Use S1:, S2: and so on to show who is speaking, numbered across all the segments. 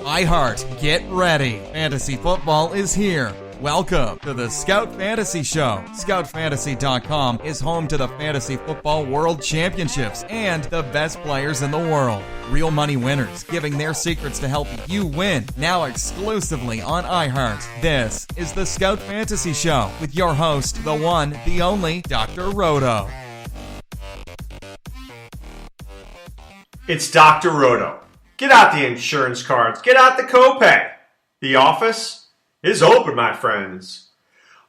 S1: iHeart, get ready. Fantasy football is here. Welcome to the Scout Fantasy Show. ScoutFantasy.com is home to the Fantasy Football World Championships and the best players in the world. Real money winners giving their secrets to help you win. Now exclusively on iHeart. This is the Scout Fantasy Show with your host, the one, the only, Dr. Roto.
S2: It's Dr. Roto. Get out the insurance cards. Get out the copay. The office is open, my friends.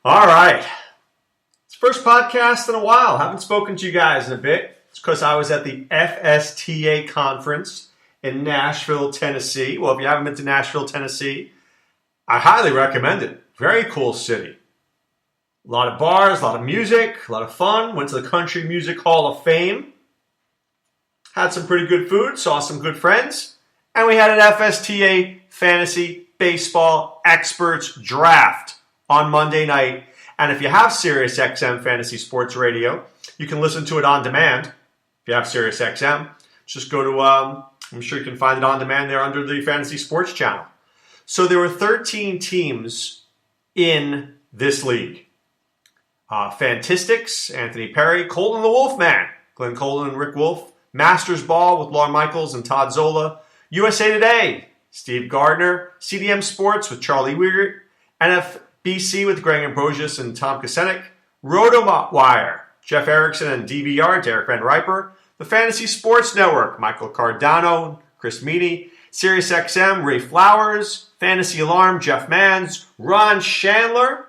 S2: All right. It's the first podcast in a while. Haven't spoken to you guys in a bit. It's because I was at the FSTA conference in Nashville, Tennessee. Well, if you haven't been to Nashville, Tennessee, I highly recommend it. Very cool city. A lot of bars, a lot of music, a lot of fun. Went to the Country Music Hall of Fame. Had some pretty good food, saw some good friends, and we had an FSTA Fantasy Baseball Experts Draft on Monday night. And if you have SiriusXM Fantasy Sports Radio, you can listen to it on demand. If you have SiriusXM, just go to, I'm sure you can find it on demand there under the Fantasy Sports channel. So there were 13 teams in this league. Fantistics, Anthony Perry, Colton the Wolfman, Glenn Colton and Rick Wolf, Masters Ball with Lauren Michaels and Todd Zola, USA Today, Steve Gardner, CDM Sports with Charlie Weir, NFBC with Greg Ambrosius and Tom Kosenek, Roto Wire, Jeff Erickson and DVR, Derek Van Riper, the Fantasy Sports Network, Michael Cardano, Chris Meany, SiriusXM, Ray Flowers, Fantasy Alarm, Jeff Manns, Ron Chandler,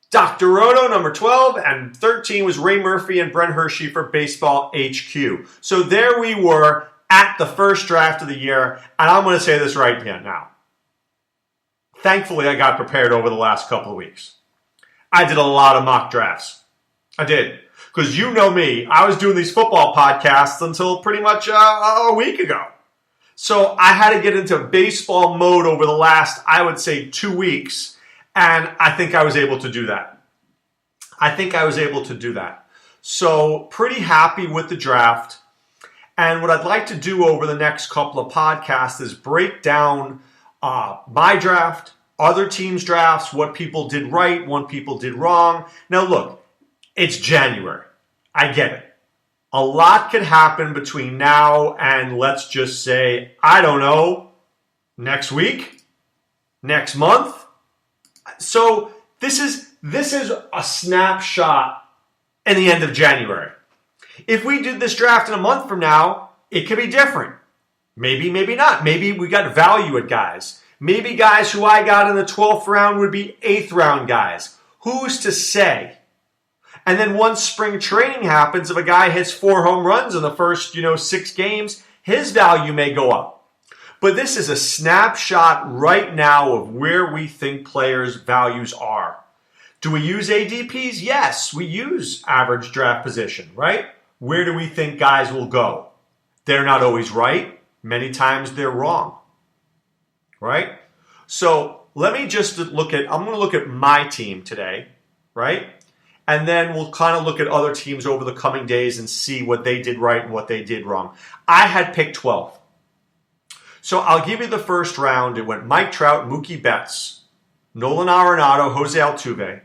S2: Dr. Roto, number 12, and 13 was Ray Murphy and Brent Hershey for Baseball HQ. So there we were at the first draft of the year, and I'm going to say this right now. Thankfully, I got prepared over the last couple of weeks. I did a lot of mock drafts. I did. Because you know me, I was doing these football podcasts until pretty much a week ago. So I had to get into baseball mode over the last, I would say, 2 weeks. And I think I was able to do that. So pretty happy with the draft. And what I'd like to do over the next couple of podcasts is break down my draft, other teams' drafts, what people did right, what people did wrong. Now look, it's January. I get it. A lot could happen between now and let's just say, I don't know, next week, next month. So this is a snapshot in the end of January. If we did this draft in a month from now, it could be different. Maybe, maybe not. Maybe we got value at guys. Maybe guys who I got in the 12th round would be 8th round guys. Who's to say? And then once spring training happens, if a guy hits 4 home runs in the first, 6 games, his value may go up. But this is a snapshot right now of where we think players' values are. Do we use ADPs? Yes, we use average draft position, right? Where do we think guys will go? They're not always right. Many times they're wrong, right? So let me just I'm going to look at my team today, right? And then we'll kind of look at other teams over the coming days and see what they did right and what they did wrong. I had picked 12. So I'll give you the first round. It went Mike Trout, Mookie Betts, Nolan Arenado, Jose Altuve,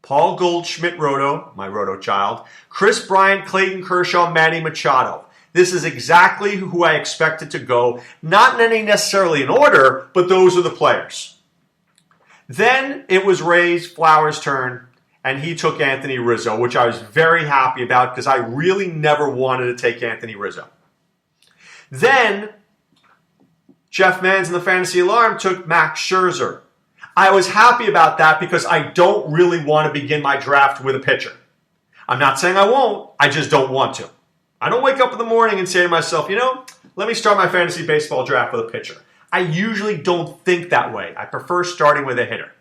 S2: Paul Goldschmidt Roto, my Roto child, Chris Bryant, Clayton Kershaw, Manny Machado. This is exactly who I expected to go. Not in any necessarily in order, but those are the players. Then it was Ray Flowers' turn, and he took Anthony Rizzo, which I was very happy about because I really never wanted to take Anthony Rizzo. Then Jeff Manns and the Fantasy Alarm took Max Scherzer. I was happy about that because I don't really want to begin my draft with a pitcher. I'm not saying I won't, I just don't want to. I don't wake up in the morning and say to myself, let me start my fantasy baseball draft with a pitcher. I usually don't think that way. I prefer starting with a hitter.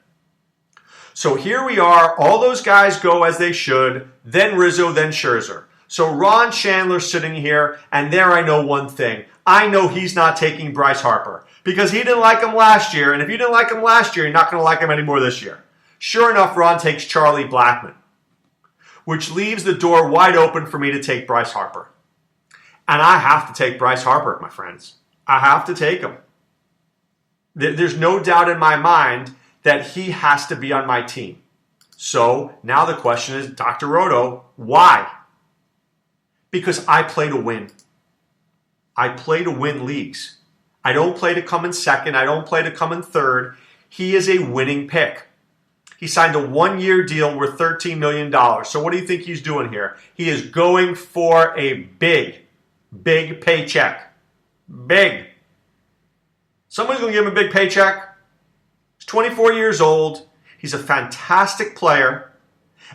S2: So here we are. All those guys go as they should. Then Rizzo, then Scherzer. So Ron Chandler's sitting here, and there I know one thing. I know he's not taking Bryce Harper because he didn't like him last year. And if you didn't like him last year, you're not going to like him anymore this year. Sure enough, Ron takes Charlie Blackmon, which leaves the door wide open for me to take Bryce Harper. And I have to take Bryce Harper, my friends. I have to take him. There's no doubt in my mind that he has to be on my team. So now the question is, Dr. Roto, why? Because I play to win. I play to win leagues. I don't play to come in second. I don't play to come in third. He is a winning pick. He signed a 1-year deal worth $13 million. So what do you think he's doing here? He is going for a big paycheck. Big. Somebody's going to give him a big paycheck. He's 24 years old. He's a fantastic player.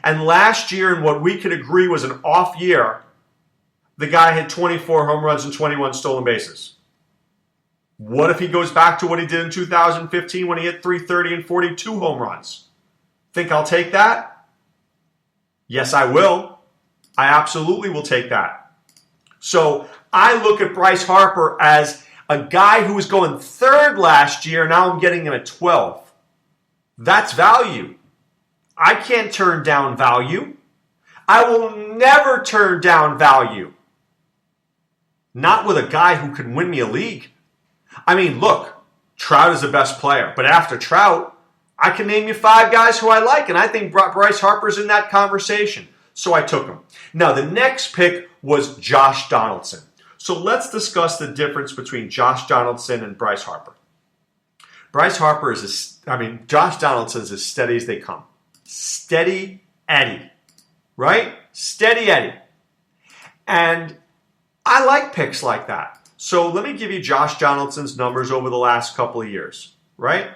S2: And last year, in what we could agree was an off year, the guy had 24 home runs and 21 stolen bases. What if he goes back to what he did in 2015 when he hit 330 and 42 home runs? Think I'll take that? Yes, I will. I absolutely will take that. So I look at Bryce Harper as a guy who was going third last year. Now I'm getting him at 12. That's value. I can't turn down value. I will never turn down value. Not with a guy who can win me a league. I mean, look, Trout is the best player. But after Trout, I can name you 5 guys who I like. And I think Bryce Harper's in that conversation. So I took him. Now, the next pick was Josh Donaldson. So let's discuss the difference between Josh Donaldson and Bryce Harper. Josh Donaldson is as steady as they come. Steady Eddie. Right? Steady Eddie. And I like picks like that. So let me give you Josh Donaldson's numbers over the last couple of years. Right?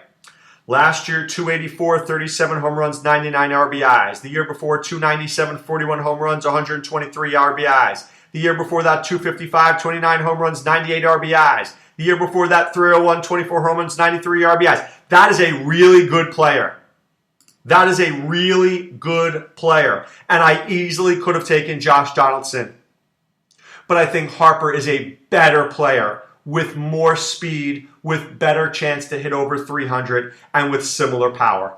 S2: Last year, 284, 37 home runs, 99 RBIs. The year before, 297, 41 home runs, 123 RBIs. The year before that, 255, 29 home runs, 98 RBIs. The year before that, 301, 24 home runs, 93 RBIs. That is a really good player. That is a really good player. And I easily could have taken Josh Donaldson. But I think Harper is a better player with more speed, with better chance to hit over 300, and with similar power.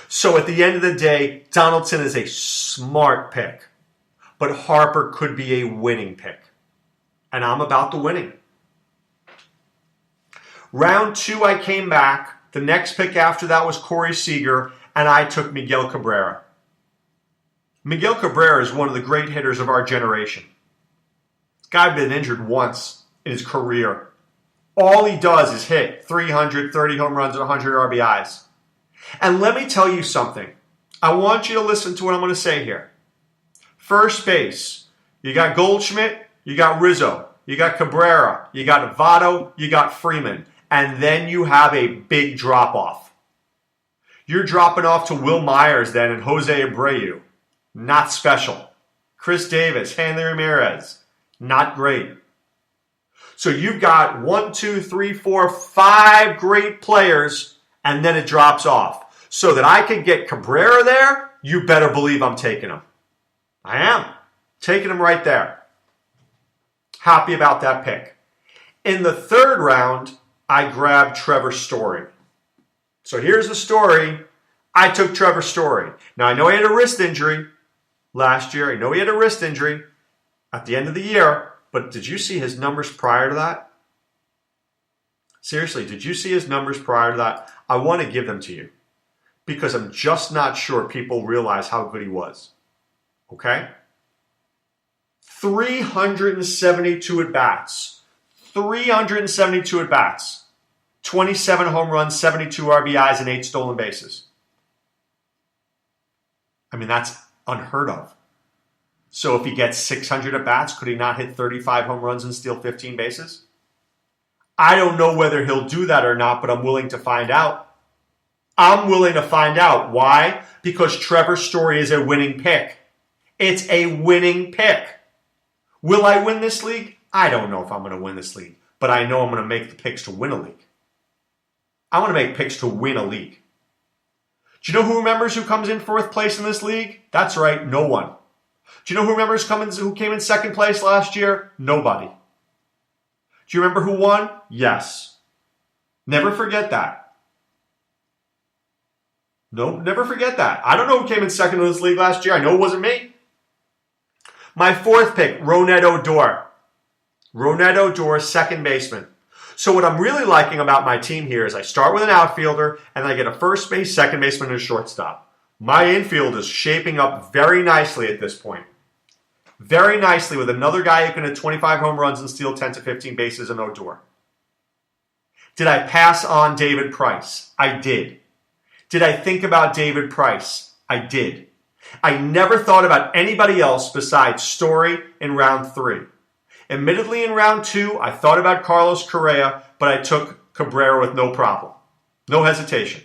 S2: So at the end of the day, Donaldson is a smart pick. But Harper could be a winning pick. And I'm about the winning. Round 2, I came back. The next pick after that was Corey Seager, and I took Miguel Cabrera. Miguel Cabrera is one of the great hitters of our generation. This guy's been injured once in his career. All he does is hit 330 home runs and 100 RBIs. And let me tell you something. I want you to listen to what I'm going to say here. First base, you got Goldschmidt, you got Rizzo, you got Cabrera, you got Votto, you got Freeman. And then you have a big drop-off. You're dropping off to Will Myers then and Jose Abreu. Not special. Chris Davis, Hanley Ramirez. Not great. So you've got 1, 2, 3, 4, 5 great players, and then it drops off. So that I can get Cabrera there, you better believe I'm taking him. I am. Taking him right there. Happy about that pick. In the 3rd round, I grabbed Trevor Story. So here's the story. I took Trevor Story. Now, I know he had a wrist injury last year. I know he had a wrist injury at the end of the year. But did you see his numbers prior to that? Seriously, did you see his numbers prior to that? I want to give them to you because I'm just not sure people realize how good he was. Okay? 372 at-bats. 372 at-bats. 27 home runs, 72 RBIs, and 8 stolen bases. I mean, that's unheard of. So if he gets 600 at-bats, could he not hit 35 home runs and steal 15 bases? I don't know whether he'll do that or not, but I'm willing to find out. I'm willing to find out. Why? Because Trevor Story is a winning pick. It's a winning pick. Will I win this league? I don't know if I'm going to win this league, but I know I'm going to make the picks to win a league. I want to make picks to win a league. Do you know who remembers who comes in 4th place in this league? That's right, no one. Do you know who remembers who came in 2nd place last year? Nobody. Do you remember who won? Yes. Never forget that. No, never forget that. I don't know who came in 2nd in this league last year. I know it wasn't me. My 4th pick, Ronette Odor. Ronette Odor, second baseman. So what I'm really liking about my team here is I start with an outfielder and I get a first base, second baseman, and a shortstop. My infield is shaping up very nicely at this point. Very nicely with another guy who can hit 25 home runs and steal 10 to 15 bases in Odor. Did I pass on David Price? I did. Did I think about David Price? I did. I never thought about anybody else besides Story in round 3. Admittedly, in round 2, I thought about Carlos Correa, but I took Cabrera with no problem. No hesitation.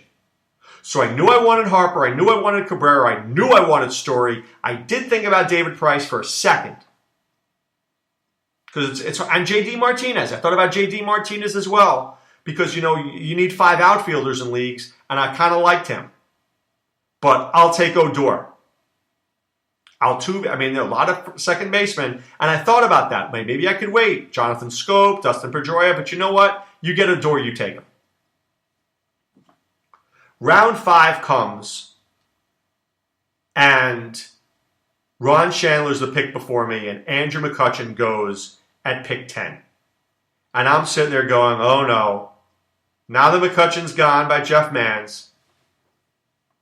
S2: So I knew I wanted Harper, I knew I wanted Cabrera, I knew I wanted Story. I did think about David Price for a second. Because and J.D. Martinez. I thought about J.D. Martinez as well. Because, you need 5 outfielders in leagues, and I kind of liked him. But I'll take Odor. There are a lot of second basemen, and I thought about that. Maybe I could wait. Jonathan Scope, Dustin Pedroia, but you know what? You get Odor, you take him. Round 5 comes, and Ron Chandler's the pick before me, and Andrew McCutchen goes at pick 10. And I'm sitting there going, oh no. Now that McCutchen's gone by Jeff Manns,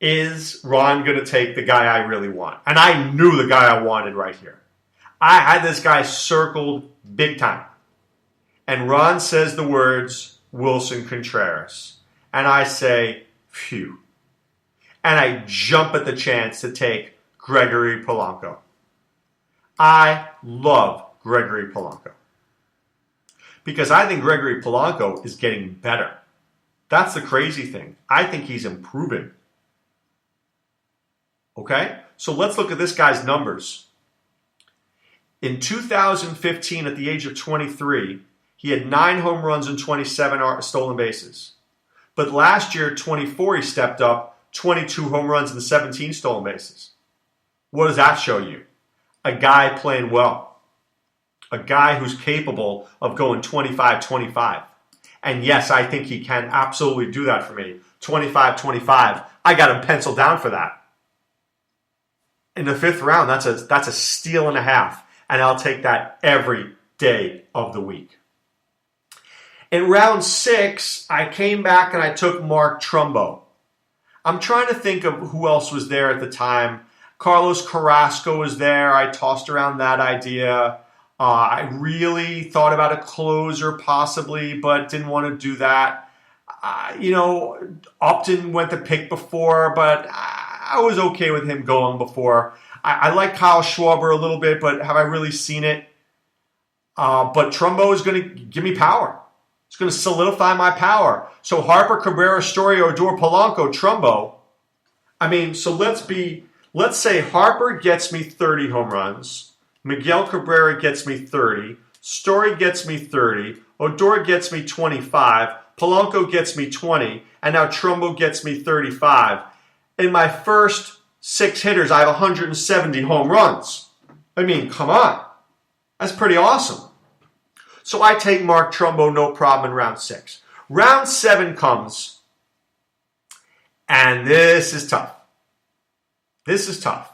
S2: is Ron going to take the guy I really want? And I knew the guy I wanted right here. I had this guy circled big time. And Ron says the words, Wilson Contreras. And I say, phew. And I jump at the chance to take Gregory Polanco. I love Gregory Polanco. Because I think Gregory Polanco is getting better. That's the crazy thing. I think he's improving. Okay? So let's look at this guy's numbers. In 2015, at the age of 23, he had 9 home runs and 27 stolen bases. But last year, 24, he stepped up, 22 home runs and 17 stolen bases. What does that show you? A guy playing well. A guy who's capable of going 25-25. And yes, I think he can absolutely do that for me. 25-25. I got him penciled down for that. In the 5th round, that's a steal and a half. And I'll take that every day of the week. In round 6, I came back and I took Mark Trumbo. I'm trying to think of who else was there at the time. Carlos Carrasco was there. I tossed around that idea. I really thought about a closer possibly, but didn't want to do that. Upton went the pick before, but I was okay with him going before. I like Kyle Schwarber a little bit, but have I really seen it? But Trumbo is going to give me power. It's going to solidify my power. So Harper, Cabrera, Story, Odor, Polanco, Trumbo. Let's say Harper gets me 30 home runs. Miguel Cabrera gets me 30. Story gets me 30. Odor gets me 25. Polanco gets me 20. And now Trumbo gets me 35. In my first 6 hitters, I have 170 home runs. Come on. That's pretty awesome. So I take Mark Trumbo, no problem, in round 6. Round 7 comes, and this is tough. This is tough.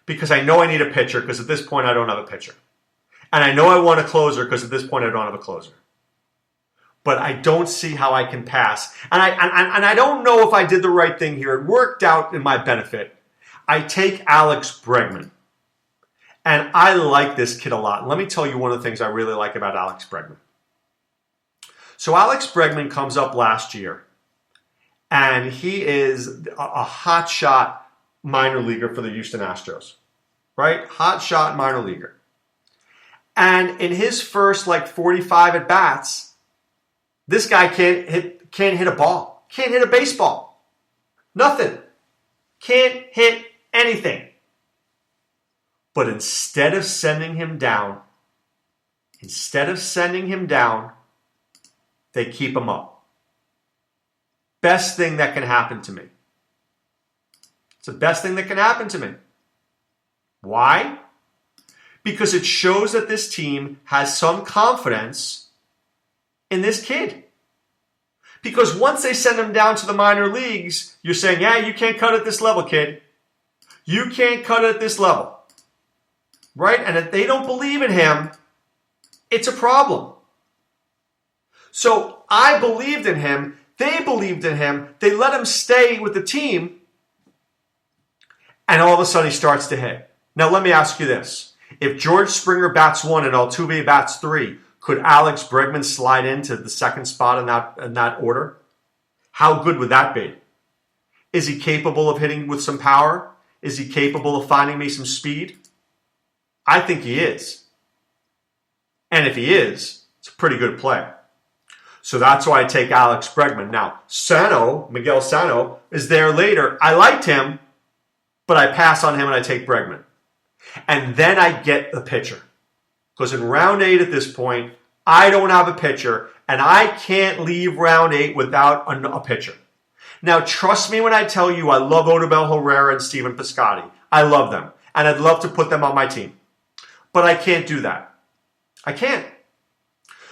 S2: Because I know I need a pitcher, because at this point I don't have a pitcher. And I know I want a closer, because at this point I don't have a closer. But I don't see how I can pass. And I don't know if I did the right thing here. It worked out in my benefit. I take Alex Bregman. And I like this kid a lot. Let me tell you one of the things I really like about Alex Bregman. So Alex Bregman comes up last year. And he is a hot shot minor leaguer for the Houston Astros, right? Hot shot minor leaguer. And in his first 45 at bats, this guy can't hit a ball, can't hit a baseball, nothing, can't hit anything. But instead of sending him down, they keep him up. Best thing that can happen to me. It's the best thing that can happen to me. Why? Because it shows that this team has some confidence in this kid. Because once they send him down to the minor leagues, you're saying, yeah, you can't cut at this level, kid. You can't cut at this level. Right? And if they don't believe in him, It's a problem. So I believed in him. They believed in him. They let him stay with the team. And all of a sudden he starts to hit. Now let me ask you this. If George Springer bats 1 and Altuve bats 3, could Alex Bregman slide into the second spot in that order? How good would that be? Is he capable of hitting with some power? Is he capable of finding me some speed? I think he is. And if he is, it's a pretty good player. So that's why I take Alex Bregman. Now, Miguel Sano, is there later. I liked him, but I pass on him and I take Bregman. And then I get the pitcher. Because in round 8 at this point, I don't have a pitcher, and I can't leave round 8 without a pitcher. Now, trust me when I tell you I love Odubel Herrera and Steven Piscotty. I love them, and I'd love to put them on my team. But I can't do that. I can't.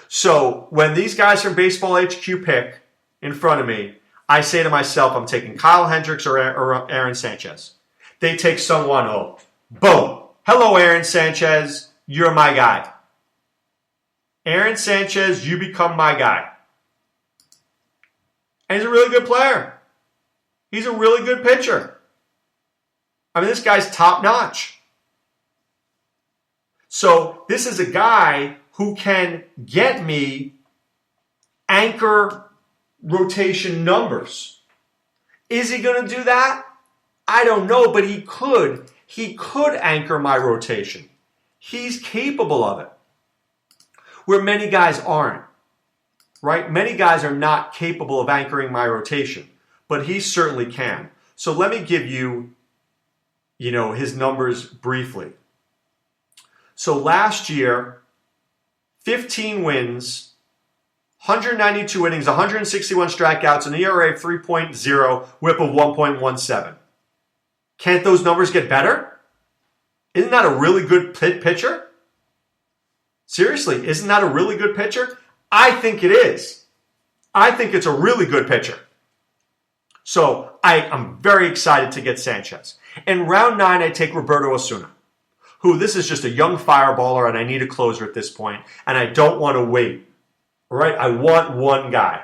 S2: So when these guys from Baseball HQ pick in front of me, I say to myself, I'm taking Kyle Hendricks or Aaron Sanchez. They take someone, boom. Hello, Aaron Sanchez. You're my guy. Aaron Sanchez, you become my guy. And he's a really good player. He's a really good pitcher. I mean, this guy's top notch. So this is a guy who can get me anchor rotation numbers. Is he going to do that? I don't know, but he could. He could anchor my rotation. He's capable of it. Where many guys aren't. Right? Many guys are not capable of anchoring my rotation, but he certainly can. So let me give you, his numbers briefly. So last year, 15 wins, 192 innings, 161 strikeouts, an ERA of 3.0, whip of 1.17. Can't those numbers get better? Isn't that a really good pitcher? Seriously, isn't that a really good pitcher? I think it is. I think it's a really good pitcher. So I'm very excited to get Sanchez. In round 9, I take Roberto Osuna, who this is just a young fireballer and I need a closer at this point, and I don't want to wait. All right? I want one guy.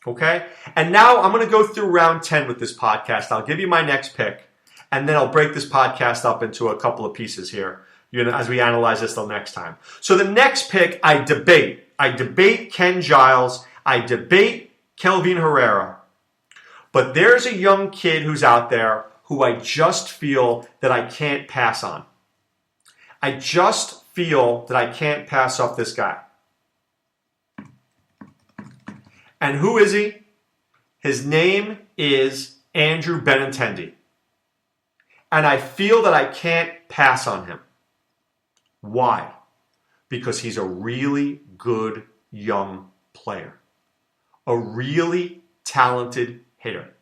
S2: Okay? And now I'm going to go through round 10 with this podcast. I'll give you my next pick, and then I'll break this podcast up into a couple of pieces here, as we analyze this till next time. So the next pick, I debate. I debate Ken Giles. I debate Kelvin Herrera. But there's a young kid who's out there who I just feel that I can't pass on. I just feel that I can't pass up this guy. And who is he? His name is Andrew Benintendi. And I feel that I can't pass on him. Why? Because he's a really good young player. A really talented hitter.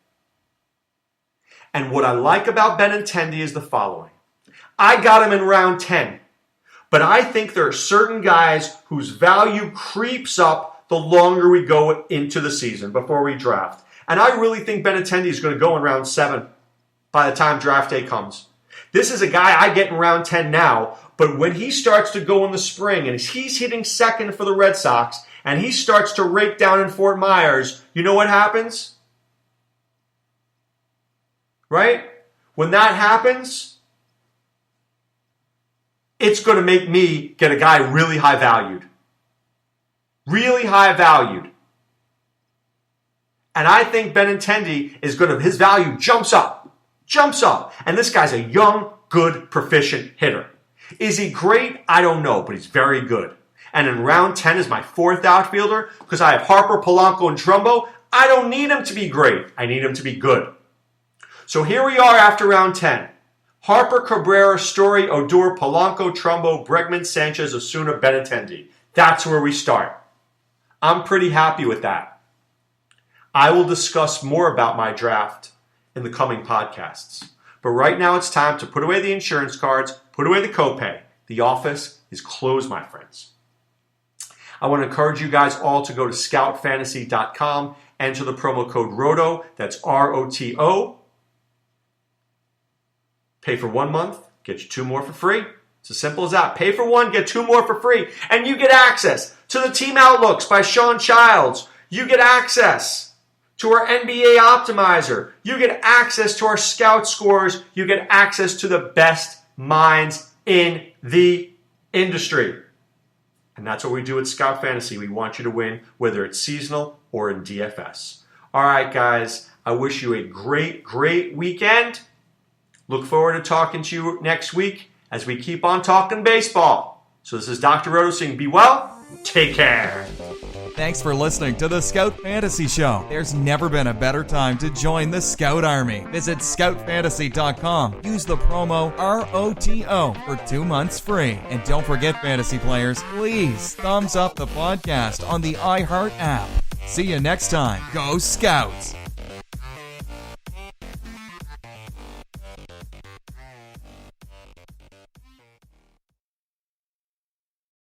S2: And what I like about Benintendi is the following. I got him in round 10. But I think there are certain guys whose value creeps up the longer we go into the season before we draft. And I really think Benintendi is going to go in round 7 by the time draft day comes. This is a guy I get in round 10 now, but when he starts to go in the spring and he's hitting second for the Red Sox and he starts to rake down in Fort Myers, you know what happens? Right? When that happens, it's going to make me get a guy really high valued. Really high valued. And I think Benintendi is going to, his value jumps up. And this guy's a young, good, proficient hitter. Is he great? I don't know, but he's very good. And in round 10 is my 4th outfielder because I have Harper, Polanco, and Trumbo. I don't need him to be great. I need him to be good. So here we are after round 10. Harper, Cabrera, Story, Odor, Polanco, Trumbo, Bregman, Sanchez, Osuna, Benintendi. That's where we start. I'm pretty happy with that. I will discuss more about my draft in the coming podcasts. But right now it's time to put away the insurance cards, put away the copay. The office is closed, my friends. I want to encourage you guys all to go to scoutfantasy.com, enter the promo code ROTO, that's ROTO. Pay for 1 month, get you 2 more for free. It's as simple as that. Pay for one, get 2 more for free. And you get access to the Team Outlooks by Sean Childs. You get access to our NBA Optimizer. You get access to our Scout Scores. You get access to the best minds in the industry. And that's what we do at Scout Fantasy. We want you to win, whether it's seasonal or in DFS. All right, guys. I wish you a great, great weekend. Look forward to talking to you next week as we keep on talking baseball. So this is Dr. Roto saying be well, take care.
S1: Thanks for listening to the Scout Fantasy Show. There's never been a better time to join the Scout Army. Visit scoutfantasy.com. Use the promo ROTO for 2 months free. And don't forget, fantasy players, please thumbs up the podcast on the iHeart app. See you next time. Go Scouts!